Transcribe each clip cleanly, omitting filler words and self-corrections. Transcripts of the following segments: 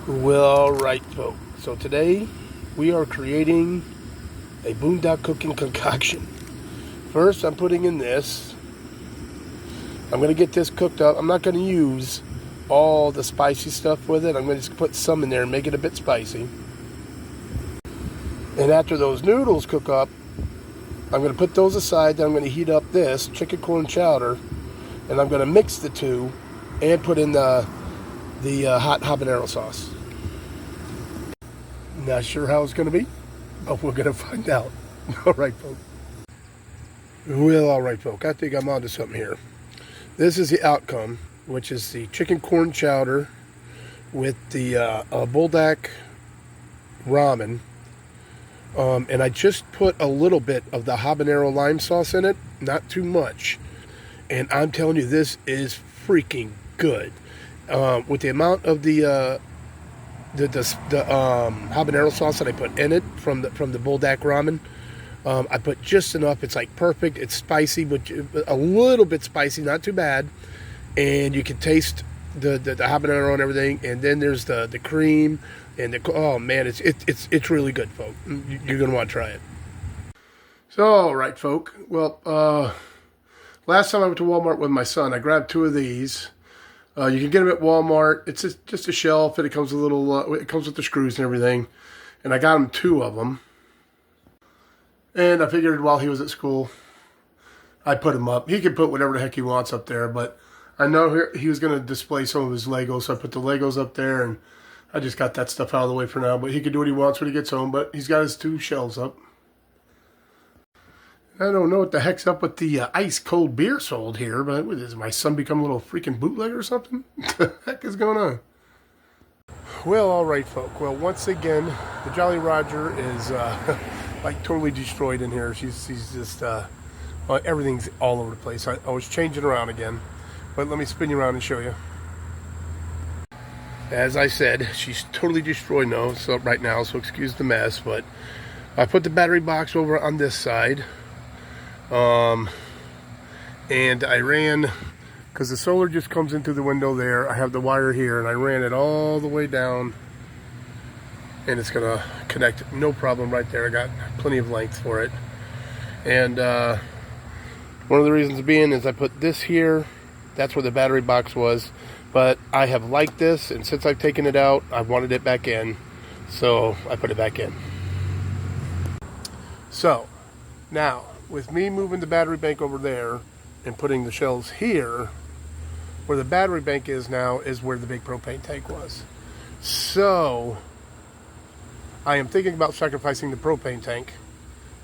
Well, alright folks, so today we are creating a boondock cooking concoction. First I'm putting in this. I'm going to get this cooked up. I'm not going to use all the spicy stuff with it. I'm going to just put some in there and make it a bit spicy. And after those noodles cook up, I'm going to put those aside. Then I'm going to heat up this chicken corn chowder, and I'm going to mix the two and put in the hot habanero sauce. Not sure how it's going to be, but we're going to find out. All right, folks. Well, all right, folks. I think I'm onto something here. This is the outcome, which is the chicken corn chowder with the Boondock ramen. And I just put a little bit of the habanero lime sauce in it, not too much. And I'm telling you, this is freaking good. With the amount of the habanero sauce that I put in it from the Boondock ramen, I put just enough. It's like perfect. It's spicy, but a little bit spicy, not too bad. And you can taste the habanero and everything. And then there's the cream and oh man, it's really good, folk. You're gonna want to try it. So, all right, folk. Well, last time I went to Walmart with my son, I grabbed two of these. You can get them at Walmart. It's just a shelf, and it comes with it comes with the screws and everything. And I got him two of them. And I figured while he was at school, I'd put him up. He can put whatever the heck he wants up there, but I know he was going to display some of his Legos, so I put the Legos up there, and I just got that stuff out of the way for now. But he can do what he wants when he gets home, but he's got his two shelves up. I don't know what the heck's up with the ice-cold beer sold here, but does my son become a little freaking bootlegger or something? What the heck is going on? Well, all right, folk. Well, once again, the Jolly Roger is like totally destroyed in here. She's just, everything's all over the place. I was changing around again, but let me spin you around and show you. As I said, she's totally destroyed now, so right now, so excuse the mess, but I put the battery box over on this side. And I ran, because the solar just comes in through the window there. I have the wire here, and I ran it all the way down, and it's gonna connect no problem right there. I got plenty of length for it. And one of the reasons being is I put this here. That's where the battery box was, but I have liked this, and since I've taken it out, I wanted it back in, so I put it back in. So now, with me moving the battery bank over there and putting the shelves here, where the battery bank is now is where the big propane tank was. So I am thinking about sacrificing the propane tank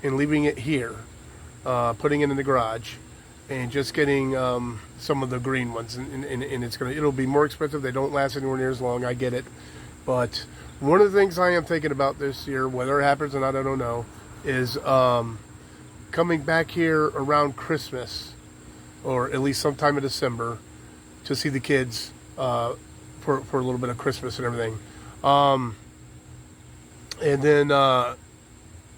and leaving it here, putting it in the garage, and just getting some of the green ones. And it'll be more expensive. They don't last anywhere near as long. I get it. But one of the things I am thinking about this year, whether it happens or not, I don't know, is coming back here around Christmas, or at least sometime in December, to see the kids for a little bit of Christmas and everything. And then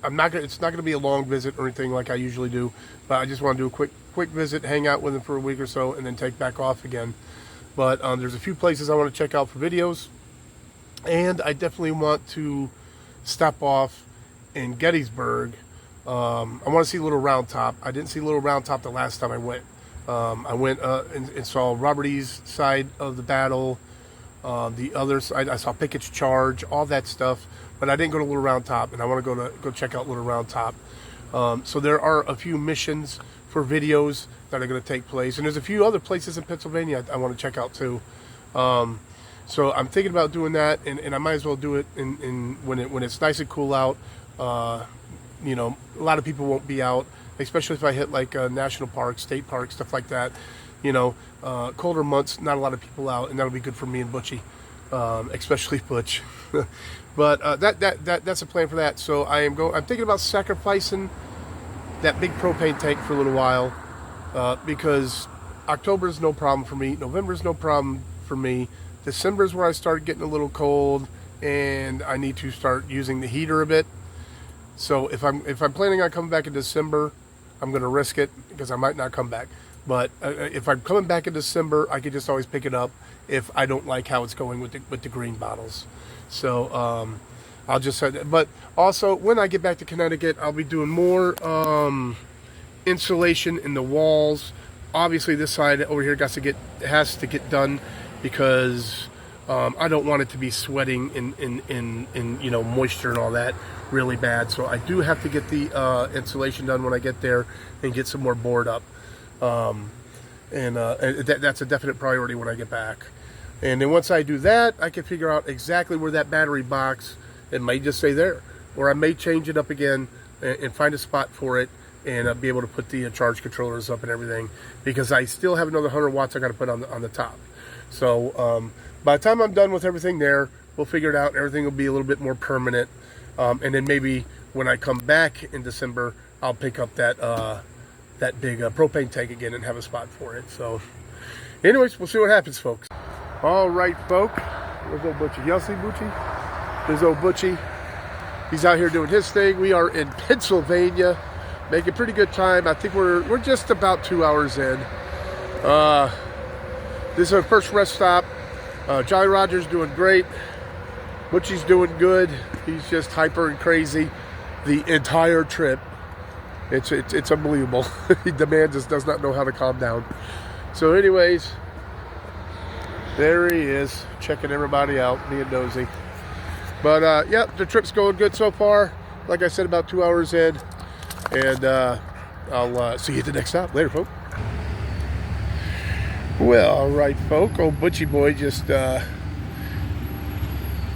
it's not gonna be a long visit or anything like I usually do, but I just want to do a quick visit, hang out with them for a week or so, and then take back off again. But there's a few places I want to check out for videos, and I definitely want to stop off in Gettysburg. I want to see Little Round Top. I didn't see Little Round Top the last time I went. I went and saw Robert E's side of the battle, the other side. I saw Pickett's Charge, all that stuff, but I didn't go to Little Round Top, and I want to go check out Little Round Top. So there are a few missions for videos that are going to take place, and there's a few other places in Pennsylvania I want to check out too. So I'm thinking about doing that, and I might as well do it when it's nice and cool out. You know, a lot of people won't be out, especially if I hit like national parks, state parks, stuff like that. You know, colder months, not a lot of people out, and that'll be good for me and Butchie, especially Butch. But that's a plan for that. So I'm thinking about sacrificing that big propane tank for a little while, because October is no problem for me. November is no problem for me. December is where I start getting a little cold, and I need to start using the heater a bit. So if I'm planning on coming back in December, I'm going to risk it because I might not come back. But if I'm coming back in December, I could just always pick it up if I don't like how it's going with the green bottles. So I'll just say that. But also, when I get back to Connecticut, I'll be doing more insulation in the walls. Obviously, this side over here has to get done because I don't want it to be sweating in you know, moisture and all that really bad. So I do have to get the insulation done when I get there and get some more board up. That's a definite priority when I get back. And then once I do that, I can figure out exactly where that battery box, it may just stay there, or I may change it up again and find a spot for it and be able to put the charge controllers up and everything, because I still have another 100 watts I got to put on the top. So by the time I'm done with everything there, we'll figure it out. Everything will be a little bit more permanent. And then maybe when I come back in December, I'll pick up that big propane tank again and have a spot for it. So anyways, we'll see what happens, folks. All right, folk. There's old Butchie. Y'all see Butchie? There's old Butchie. He's out here doing his thing. We are in Pennsylvania, making pretty good time. I think we're just about 2 hours in. This is our first rest stop. Jolly Roger's doing great. Butchie's doing good. He's just hyper and crazy the entire trip. It's unbelievable. The man just does not know how to calm down. So anyways, there he is, checking everybody out, being nosy. But yeah, the trip's going good so far. Like I said, about 2 hours in. And I'll see you at the next stop. Later, folks. Well, all right, folk. Old Butchie boy just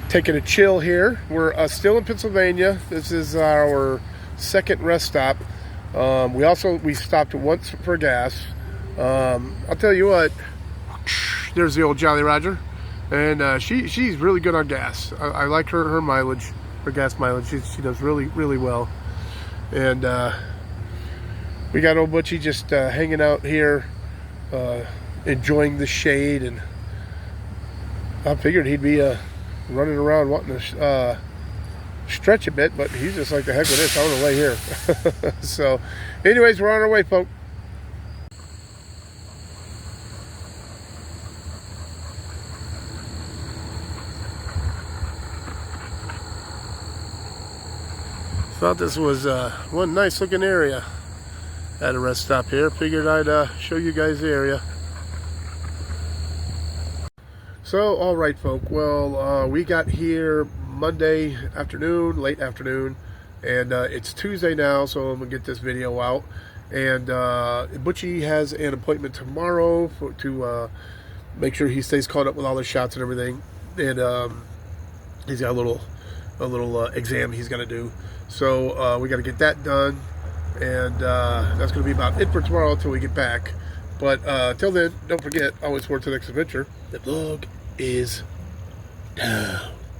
taking a chill here. We're still in Pennsylvania. This is our second rest stop. We stopped once for gas. I'll tell you what, there's the old Jolly Roger, and she's really good on gas. I like her mileage, her gas mileage. She does really well. And we got old Butchie just hanging out here, enjoying the shade, and I figured he'd be running around wanting to stretch a bit, but he's just like, the heck with this, I want to lay here. So anyways, we're on our way, folks. Thought this was one nice looking area at a rest stop here. Figured I'd show you guys the area. So, all right, folk. Well, we got here Monday afternoon, late afternoon, and it's Tuesday now, so I'm gonna get this video out. And Butchie has an appointment tomorrow to make sure he stays caught up with all the shots and everything. And he's got a little exam he's gonna do. So we got to get that done, and that's going to be about it for tomorrow until we get back. But till then, don't forget, always forward to the next adventure. The vlog is down.